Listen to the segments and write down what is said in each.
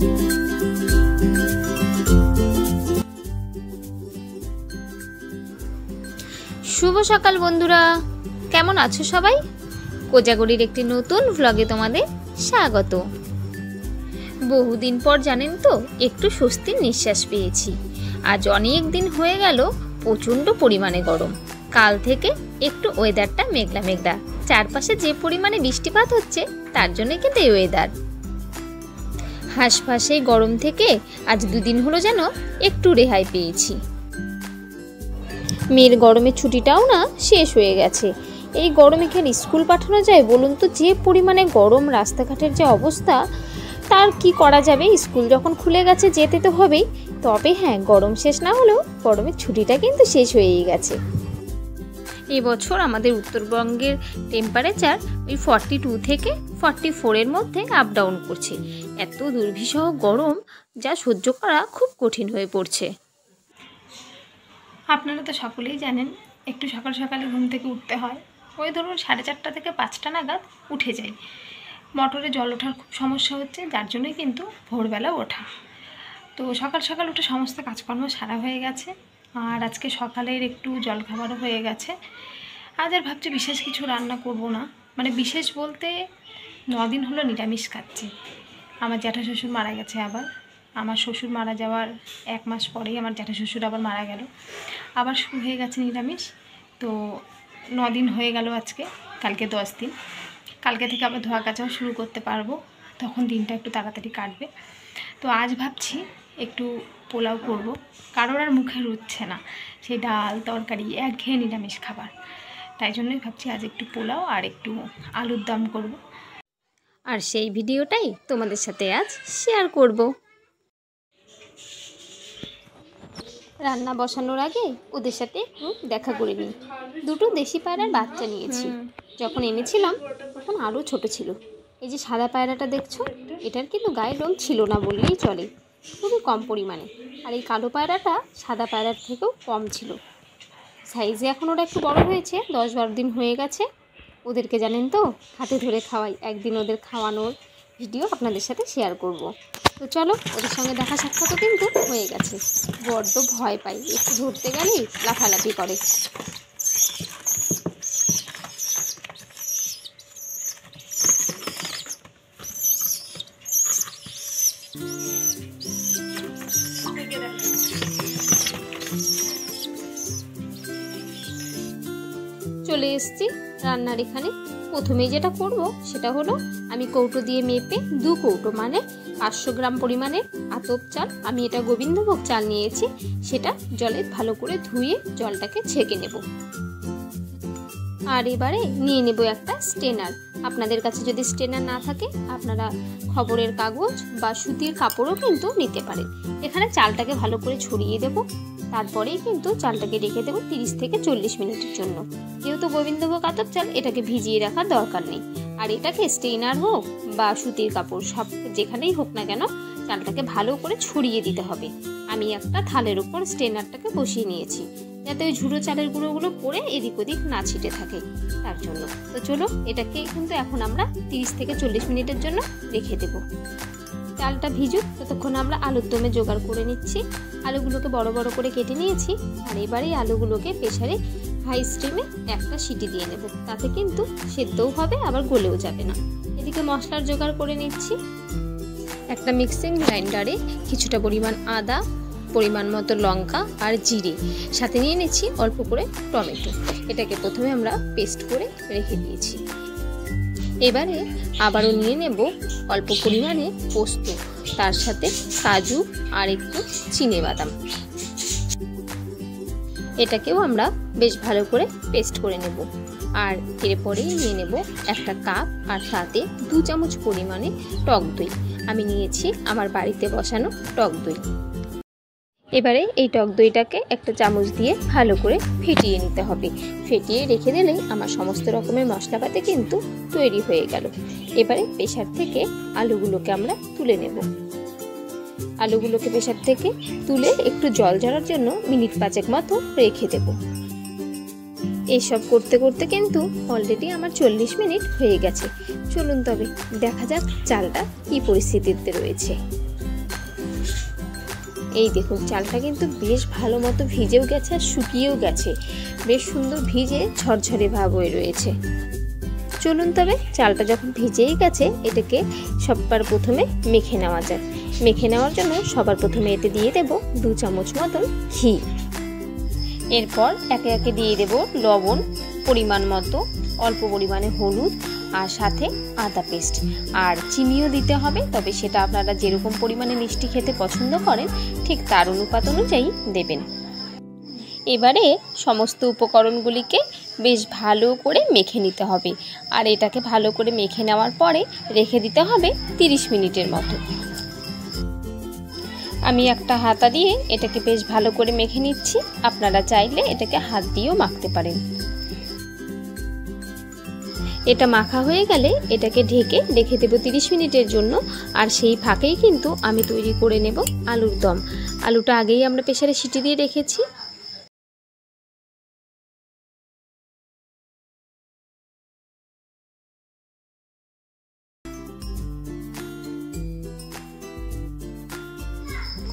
শুভ সকাল বন্ধুরা, কেমন আছো সবাই? কোজাগরির একটি নতুন ভ্লগে তোমাদের স্বাগত। বহুদিন পর জানেন তো একটু স্বস্তির নিঃশ্বাস পেয়েছি। আজ অনেক দিন হয়ে গেল প্রচণ্ড পরিমাণে গরম। কাল থেকে একটু ওয়েদারটা মেঘলা মেঘলা, চারপাশে যে পরিমাণে বৃষ্টিপাত হচ্ছে তার জন্য কিন্তু এই ওয়েদার। হাঁসফাঁস এই গরম থেকে আজ দুদিন হলো যেন একটু রেহাই পেয়েছি। মেয়ের গরমের ছুটিটাও না শেষ হয়ে গেছে। এই গরমে কেন স্কুল পাঠানো যায় বলুন তো? যে পরিমাণে গরম, রাস্তাঘাটের যে অবস্থা, তার কি করা যাবে? স্কুল যখন খুলে গেছে যেতে তো হবেই। তবে হ্যাঁ, গরম শেষ না হলেও গরমের ছুটিটা কিন্তু শেষ হয়েই গেছে। এবছর আমাদের উত্তরবঙ্গের টেম্পারেচার ওই 42 থেকে 44-এর মধ্যে আপ ডাউন করছে। এত দুর্বিষহ গরম যা সহ্য করা খুব কঠিন হয়ে পড়ছে। আপনারা তো সকলেই জানেন, একটু সকাল সকালে ঘুম থেকে উঠতে হয়। ওই ধরুন 4:30 থেকে 5টা নাগাদ উঠে যাই। মোটরে জল ওঠার খুব সমস্যা হচ্ছে, যার জন্যই কিন্তু ভোরবেলা ওঠা। তো সকাল সকাল উঠে সমস্ত কাজকর্ম সারা হয়ে গেছে। আর আজকে সকালের একটু জলখাবারও হয়ে গেছে। আজ আর ভাবছি বিশেষ কিছু রান্না করব না। মানে বিশেষ বলতে 9 দিন হলো নিরামিষ খাচ্ছি। আমার জ্যাঠা শ্বশুর মারা গেছে। আবার আমার শ্বশুর মারা যাওয়ার 1 মাস পরেই আমার জ্যাঠা শ্বশুর আবার মারা গেল। আবার শুরু হয়ে গেছে নিরামিষ। তো 9 দিন হয়ে গেল আজকে, কালকে 10 দিন। কালকে থেকে আবার ধোয়া কাচাও শুরু করতে পারবো, তখন দিনটা একটু তাড়াতাড়ি কাটবে। তো আজ ভাবছি একটু পোলাও করব। কারোর আর মুখে রুচছে না সেই ডাল তরকারি, একঘেয়ে নিরামিষ খাবার। তাই জন্যই ভাবছি আজ একটু পোলাও আর একটু আলুর দম করব। আর সেই ভিডিওটাই তোমাদের সাথে আজ শেয়ার করব। রান্না বসানোর আগে ওদের সাথে একটু দেখা করে নিই। 2টো দেশি পায়রার বাচ্চা নিয়েছি। যখন এনেছিলাম তখন আরও ছোট ছিল। এই যে সাদা পায়রাটা দেখছো, এটার কিন্তু গায়ের রং ছিল না বললেই চলে, খুবই কম পরিমাণে। আর এই কালো পায়রাটা সাদা পায়রার থেকেও কম ছিল সাইজে। এখন ওরা একটু বড় হয়েছে, 10-12 দিন হয়ে গেছে। ওদেরকে জানেন তো হাতে ধরে খাওয়াই। একদিন ওদের খাওয়ানোর ভিডিও আপনাদের সাথে শেয়ার করব। তো চলো, ওদের সঙ্গে দেখা সাক্ষাৎও কিন্তু হয়ে গেছে। বড্ড ভয় পাই, একটু ধরতে গেলেই লাফালাফি করে। চলে এসেছি রান্নার এখানে। প্রথমেই যেটা করব সেটা হলো, আমি কৌটো দিয়ে মেপে 2 কৌটো মানে 500 গ্রাম পরিমাণের আতপ চাল, আমি এটা গোবিন্দভোগ চাল নিয়েছি, সেটা জলে ভালো করে ধুয়ে জলটাকে ছেঁকে নেব। আর এবারে নিয়ে নেব একটা স্টেনার। আপনাদের কাছে যদি স্টেনার না থাকে আপনারা খবরের কাগজ বা সুতির কাপড়ও কিন্তু নিতে পারেন। এখানে চালটাকে ভালো করে ছড়িয়ে দেব। তারপরেই কিন্তু চালটাকে রেখে দেবো 30 থেকে 40 মিনিটের জন্য। যেহেতু গোবিন্দভোগ আতপ চাল, এটাকে ভিজিয়ে রাখার দরকার নেই। আর এটাকে স্টেনার হোক বা সুতির কাপড়, সব যেখানেই হোক না কেন, চালটাকে ভালো করে ছড়িয়ে দিতে হবে। আমি একটা থালের উপর স্টেনারটাকে বসিয়ে নিয়েছি, যাতে ওই ঝুড়ো চালের গুঁড়োগুলো পড়ে এদিক ওদিক না ছিটে থাকে, তার জন্য। তো চলো, এটাকে কিন্তু এখন আমরা 30 থেকে 40 মিনিটের জন্য রেখে দেব। চালটা ভিজুক, ততক্ষণ আমরা আলুর দমে জোগাড় করে নিচ্ছি। আলুগুলোকে বড় বড় করে কেটে নিয়েছি। আর এবারে আলুগুলোকে প্রেসারে হাই স্টিমে একটা সিটি দিয়ে নেব। তাতে কিন্তু সেদ্ধও হবে, আবার গলেও যাবে না। এদিকে মশলার জোগাড় করে নিচ্ছি। একটা মিক্সিং গ্রাইন্ডারে কিছুটা পরিমাণ আদা, পরিমাণ মতো লঙ্কা আর জিরে, সাথে নিয়ে নিচ্ছি অল্প করে টমেটো। এটাকে প্রথমে আমরা পেস্ট করে রেখে দিয়েছি। এবারে আবারও নিয়ে নেব অল্প পরিমাণে পোস্ত, তার সাথে কাজু আর একটু চিনেবাদাম। এটাকেও আমরা বেশ ভালো করে পেস্ট করে নেব। আর এরপরেই নিয়ে নেব একটা কাপ, আর তাতে 2 চামচ পরিমাণে টক দই। আমি নিয়েছি আমার বাড়িতে বসানো টক দই। এবারে এই টক দইটাকে একটা চামচ দিয়ে ভালো করে ফেটিয়ে নিতে হবে। ফেটিয়ে রেখে দিলেই আমার সমস্ত রকমের মশলাপাতি কিন্তু তৈরি হয়ে গেল। এবারে প্রেসার থেকে আলুগুলোকে আমরা তুলে নেব। আলুগুলোকে প্রেসার থেকে তুলে একটু জল ঝরার জন্য মিনিট 5 মতো রেখে দেব। এইসব করতে করতে কিন্তু অলরেডি আমার 40 মিনিট হয়ে গেছে। চলুন তবে দেখা যাক চালটা কি পরিস্থিতিতে রয়েছে। এই দেখুন চালটা কিন্তু বেশ ভালো মতো ভিজেও গেছে আর শুকিয়েও গেছে, বেশ সুন্দর ভিজে ঝরঝরে ভাব হয়ে রয়েছে। চলুন তবে চালটা যখন ভিজেই গেছে এটাকে সবার প্রথমে মেখে নেওয়া যায়। মেখে নেওয়ার জন্য সবার প্রথমে এতে দিয়ে দেব 2 চামচ মতন ঘি। এরপর একে একে দিয়ে দেব লবণ পরিমাণ মতো, অল্প পরিমাণে হলুদ আর সাথে আদা পেস্ট, আর চিনিও দিতে হবে, তবে সেটা আপনারা যেরকম পরিমাণে মিষ্টি খেতে পছন্দ করেন ঠিক তার অনুপাত অনুযায়ী দেবেন। এবারে সমস্ত উপকরণগুলিকে বেশ ভালো করে মেখে নিতে হবে, আর এটাকে ভালো করে মেখে নেওয়ার পরে রেখে দিতে হবে 30 মিনিটের মতো। আমি একটা হাতা দিয়ে এটাকে বেশ ভালো করে মেখে নিচ্ছি, আপনারা চাইলে এটাকে হাত দিয়েও মাখতে পারেন। এটা মাখা হয়ে গেলে এটাকে ঢেকে রেখে দেব 30 মিনিটের জন্য। আর সেই ফাঁকেই কিন্তু আমি তৈরি করে নেব আলুর দম। আলুটা আগেই আমরা প্রেসারে সিটি দিয়ে রেখেছি।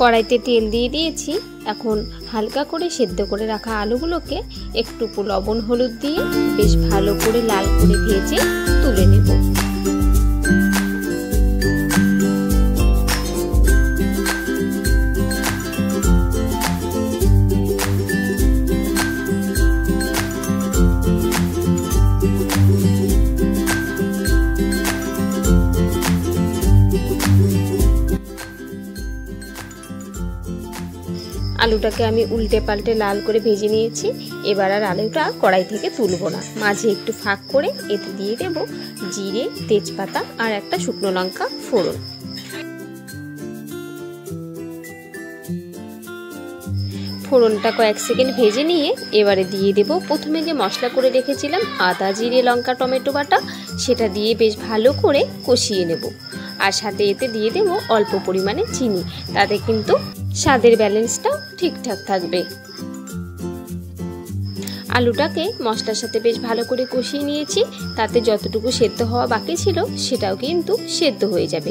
কড়াইতে তেল দিয়ে দিয়েছি। এখন হালকা করে সেদ্ধ করে রাখা আলুগুলোকে একটু লবণ হলুদ দিয়ে বেশ ভালো করে লাল করে ভেজে তুলে নেব। আলুটাকে আমি উল্টে পাল্টে লাল করে ভেজে নিয়েছি। এবার আর আলুটা কড়াই থেকে তুলব না, মাঝে একটু ফাঁক করে এতে দিয়ে দেব জিরে, তেজপাতা আর একটা শুকনো লঙ্কা ফোড়ন। ফোড়নটা কয়েক সেকেন্ড ভেজে নিয়ে এবারে দিয়ে দেব প্রথমে যে মশলা করে রেখেছিলাম আদা, জিরে, লঙ্কা, টমেটো বাটা, সেটা দিয়ে বেশ ভালো করে কষিয়ে নেব। আর সাথে এতে দিয়ে দেব অল্প পরিমাণে চিনি, তাতে কিন্তু স্বাদের ব্যালেন্সটাও ঠিকঠাক থাকবে। আলুটাকে মশলার সাথে বেশ ভালো করে কষিয়ে নিয়েছি, তাতে যতটুকু সেদ্ধ হওয়া বাকি ছিল সেটাও কিন্তু সেদ্ধ হয়ে যাবে।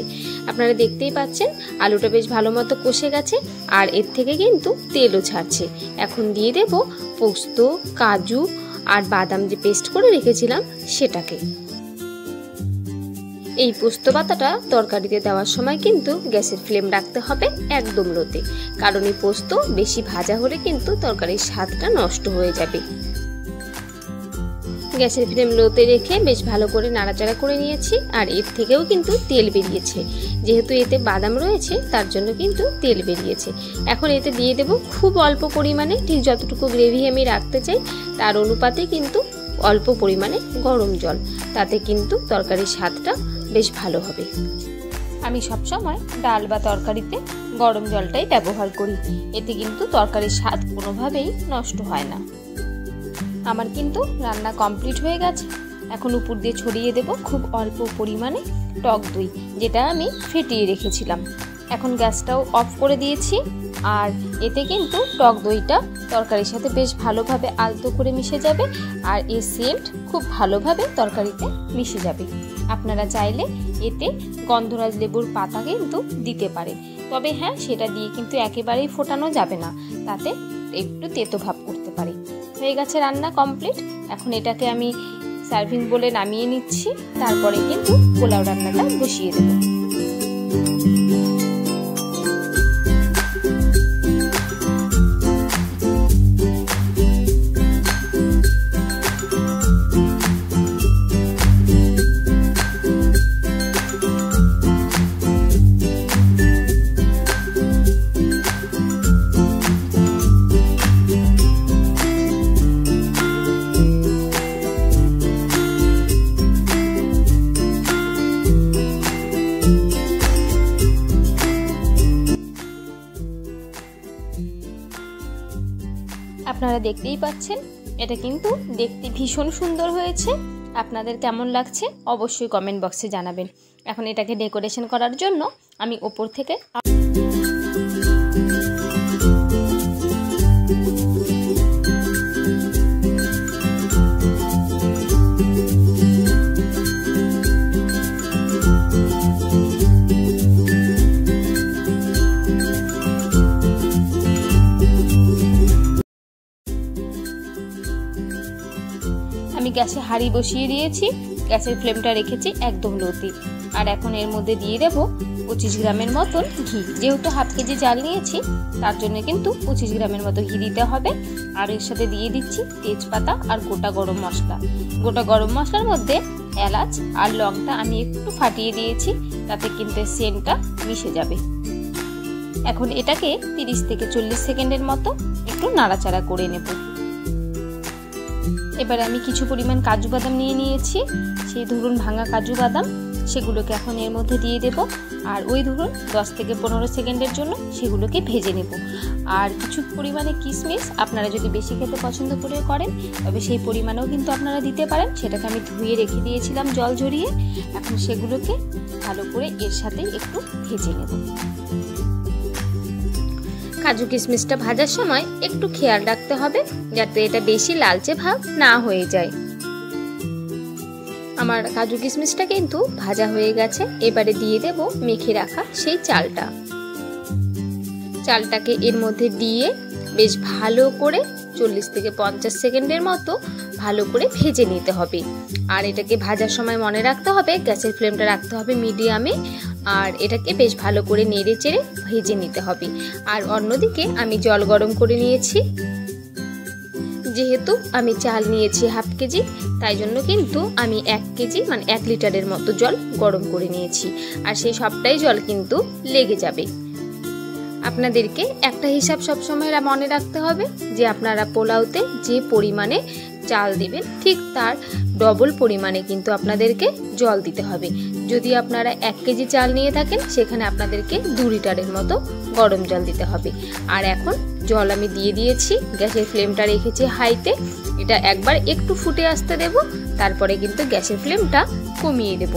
আপনারা দেখতেই পাচ্ছেন আলুটা বেশ ভালো মতো কষে গেছে আর এর থেকে কিন্তু তেলও ছাড়ছে। এখন দিয়ে দেব পোস্ত, কাজু আর বাদাম যে পেস্ট করে রেখেছিলাম সেটাকে। এই পোস্ত পাতাটা তরকারিতে দেওয়ার সময় কিন্তু গ্যাসের ফ্লেম রাখতে হবে একদম লোতে, কারণ এই পোস্ত বেশি ভাজা হলে কিন্তু তরকারির স্বাদটা নষ্ট হয়ে যাবে। গ্যাসের ফ্লেম লোতে রেখে বেশ ভালো করে নাড়াচাড়া করে নিয়েছি। আর এর থেকেও কিন্তু তেল বেরিয়েছে, যেহেতু এতে বাদাম রয়েছে তার জন্য কিন্তু তেল বেরিয়েছে। এখন এতে দিয়ে দেব খুব অল্প পরিমাণে, ঠিক যতটুকু গ্রেভি আমি রাখতে চাই তার অনুপাতে কিন্তু অল্প পরিমাণে গরম জল, তাতে কিন্তু তরকারির স্বাদটা বেশ ভালো হবে। আমি সবসময় ডাল বা তরকারিতে গরম জলটাই ব্যবহার করি, এতে কিন্তু তরকারির স্বাদ কোনোভাবেই নষ্ট হয় না। আমার কিন্তু রান্না কমপ্লিট হয়ে গেছে। এখন উপর দিয়ে ছড়িয়ে দেব খুব অল্প পরিমাণে টক দই, যেটা আমি ফেটিয়ে রেখেছিলাম। এখন গ্যাসটাও অফ করে দিয়েছি। আর এতে কিন্তু টক দইটা তরকারির সাথে বেশ ভালোভাবে আলতো করে মিশে যাবে, আর এর সেন্ট খুব ভালোভাবে তরকারিতে মিশে যাবে। আপনারা চাইলে এতে গন্ধরাজ লেবুর পাতা কিন্তু দিতে পারেন, তবে হ্যাঁ, সেটা দিয়ে কিন্তু একেবারেই ফোটানো যাবে না, তাতে একটু তেতো ভাব করতে পারে। হয়ে গেছে রান্না কমপ্লিট। এখন এটাকে আমি সার্ভিং বলে নামিয়ে নিচ্ছি, তারপরে কিন্তু পোলাও রান্নাটা বসিয়ে দেবো। আপনারা দেখতেই পাচ্ছেন এটা কিন্তু দেখতে ভীষণ সুন্দর হয়েছে। আপনাদের কেমন লাগছে অবশ্যই কমেন্ট বক্সে জানাবেন। এখন এটাকে ডেকোরেশন করার জন্য আমি ওপর থেকে গ্যাসে হাঁড়ি বসিয়ে দিয়েছি, গ্যাসের ফ্লেমটা রেখেছি একদম লোতে। আর এখন এর মধ্যে দিয়ে দেব 25 গ্রামের মতন ঘি। যেহেতু হাফ কেজি চাল নিয়েছি তার জন্য কিন্তু 25 গ্রামের মতো ঘি দিতে হবে। আর এর সাথে দিয়ে দিচ্ছি তেজপাতা আর গোটা গরম মশলা। গোটা গরম মশলার মধ্যে এলাচ আর লংটা আমি একটু ফাটিয়ে দিয়েছি, তাতে কিন্তু সেন্টটা মিশে যাবে। এখন এটাকে 30 থেকে 40 সেকেন্ডের মতো একটু নাড়াচাড়া করে নেব। এবার আমি কিছু পরিমাণ কাজু বাদাম নিয়ে নিয়েছি, সেই ধরুন ভাঙা কাজু বাদাম, সেগুলোকে এখন এর মধ্যে দিয়ে দেব। আর ওই ধরুন 10 থেকে 15 সেকেন্ডের জন্য সেগুলোকে ভেজে নেব। আর কিছু পরিমাণে কিশমিশ আপনারা যদি বেশি খেতে পছন্দ করে করেন তবে সেই পরিমাণেও কিন্তু আপনারা দিতে পারেন। সেটাকে আমি ধুয়ে রেখে দিয়েছিলাম জল ঝরিয়ে। এখন সেগুলোকে ভালো করে এর সাথে একটু ভেজে নেব। কাজু কিশমিশটা ভাজার সময় একটু খেয়াল রাখতে হবে যাতে এটা বেশি লালচে ভাব না হয়ে যায়। আমার কাজু কিশমিশটা কিন্তু ভাজা হয়ে গেছে। এবারে দিয়ে দেব মেখে রাখা সেই চালটা। চালটাকে এর মধ্যে দিয়ে বেশ ভালো করে 40 থেকে 50 সেকেন্ডের মতো ভালো করে ভেজে নিতে হবে। আর এটাকে ভাজার সময় মনে রাখতে হবে গ্যাসের ফ্লেমটা রাখতে হবে মিডিয়ামে। আর এটাকে বেশ ভালো করে নেড়ে চেড়ে ভেজে নিতে হবে। আর অন্যদিকে আমি জল গরম করে নিয়েছি। যেহেতু আমি চাল নিয়েছি হাফ কেজি, তাই জন্য কিন্তু আমি 1 কেজি মানে 1 লিটারের মতো জল গরম করে নিয়েছি। আর সেই সবটাই জল কিন্তু লেগে যাবে। আপনাদেরকে একটা হিসাব সবসময় মনে রাখতে হবে যে আপনারা পোলাওতে যে পরিমাণে চাল দিবেন ঠিক তার ডবল পরিমাণে কিন্তু আপনাদেরকে জল দিতে হবে। যদি আপনারা 1 কেজি চাল নিয়ে থাকেন সেখানে আপনাদেরকে 2 লিটারের মতো গরম জল দিতে হবে। আর এখন জল আমি দিয়ে দিয়েছি, গ্যাসের ফ্লেমটা রেখেছি হাইতে। এটা একবার একটু ফুটে আসতে দেব, তারপরে কিন্তু গ্যাসের ফ্লেমটা কমিয়ে দেব।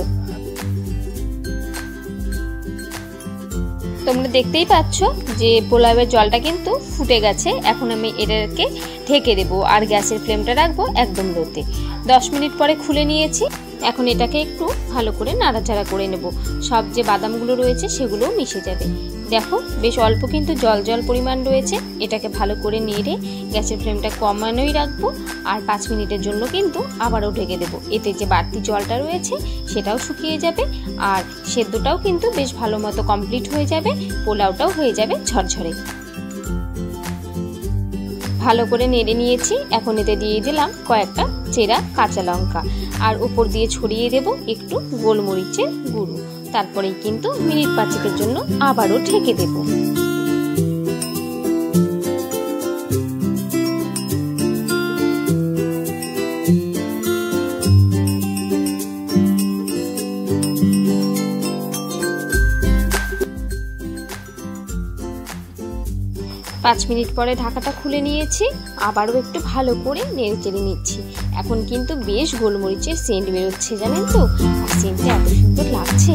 তোমরা দেখতেই পাচ্ছ যে পোলাওয়ের জলটা কিন্তু ফুটে গেছে। এখন আমি এটাকে ঢেকে দেবো আর গ্যাসের ফ্লেমটা রাখবো একদম লোতে। 10 মিনিট পরে খুলে নিয়েছি। এখন এটাকে একটু ভালো করে নাড়াচাড়া করে নেব। সব যে বাদামগুলো রয়েছে সেগুলোও মিশে যাবে। দেখো বেশ অল্প কিন্তু জল জল পরিমাণ রয়েছে। এটাকে ভালো করে নেড়ে গ্যাসের ফ্লেমটা কমানোই রাখবো। আর 5 মিনিটের জন্য কিন্তু আবারও ঢেকে দেবো। এতে যে বাড়তি জলটা রয়েছে সেটাও শুকিয়ে যাবে আর সেদ্ধটাও কিন্তু বেশ ভালো মতো কমপ্লিট হয়ে যাবে। পোলাওটাও হয়ে যাবে ঝরঝরে। ভালো করে নেড়ে নিয়েছি। এখন এতে দিয়ে দিলাম কয়েকটা চেরা কাঁচা লঙ্কা আর উপর দিয়ে ছড়িয়ে দেব একটু গোলমরিচের গুঁড়ো। তারপরেই কিন্তু মিনিট 5 জন্য আবারও ঢেকে দেব। পাঁচ মিনিট পরে ঢাকাটা খুলে নিয়েছি। আবারও একটু ভালো করে নেড়ে চেড়ে নিচ্ছি। এখন কিন্তু বেশ গোলমরিচের সেন্ট বেরোচ্ছে জানেন তো, আর সেন্টটা এত সুন্দর লাগছে।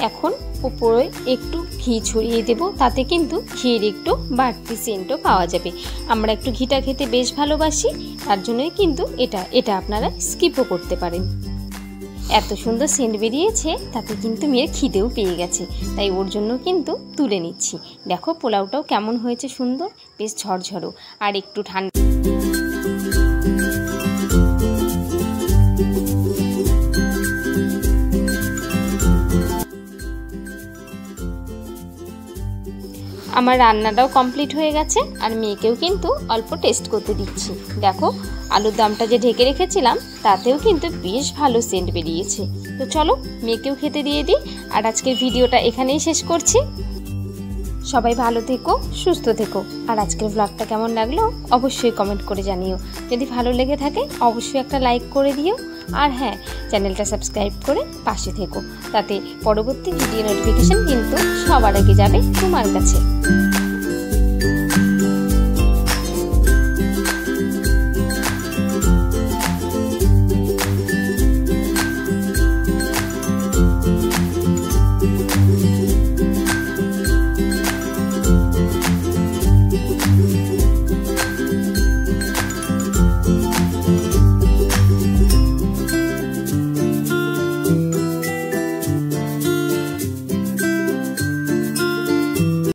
এখন উপরে একটু ঘি ছড়িয়ে দেব, তাতে কিন্তু ঘির একটু বাড়তি সেন্টও পাওয়া যাবে। আমরা একটু ঘিটা খেতে বেশ ভালোবাসি, তার জন্যই কিন্তু এটা আপনারা স্কিপও করতে পারেন। এত সুন্দর সেন্ট বেরিয়েছে, তাতে কিন্তু মেয়ের খিদেও পেয়ে গেছে, তাই ওর জন্য কিন্তু তুলে নিচ্ছি। দেখো পোলাওটাও কেমন হয়েছে, সুন্দর বেশ ঝরঝরো আর একটু ঠান্ডা। আমার রান্নাটাও কমপ্লিট হয়ে গেছে আর মেয়েকেও কিন্তু অল্প টেস্ট করতে দিচ্ছি। দেখো আলুর দমটা যে ঢেকে রেখেছিলাম তাতেও কিন্তু বেশ ভালো সেন্ট বেরিয়েছে। তো চলো মেয়েকেও খেতে দিয়ে দিই। আর আজকের ভিডিওটা এখানেই শেষ করছি। সবাই ভালো থেকো, সুস্থ থেকো। আর আজকের ব্লগটা কেমন লাগলো অবশ্যই কমেন্ট করে জানিও। যদি ভালো লেগে থাকে অবশ্যই একটা লাইক করে দিও। আর হ্যাঁ, চ্যানেলটা সাবস্ক্রাইব করে পাশে থেকো, তাতে পরবর্তী ভিডিও নোটিফিকেশন কিন্তু সবার আগে যাবে তোমার কাছে।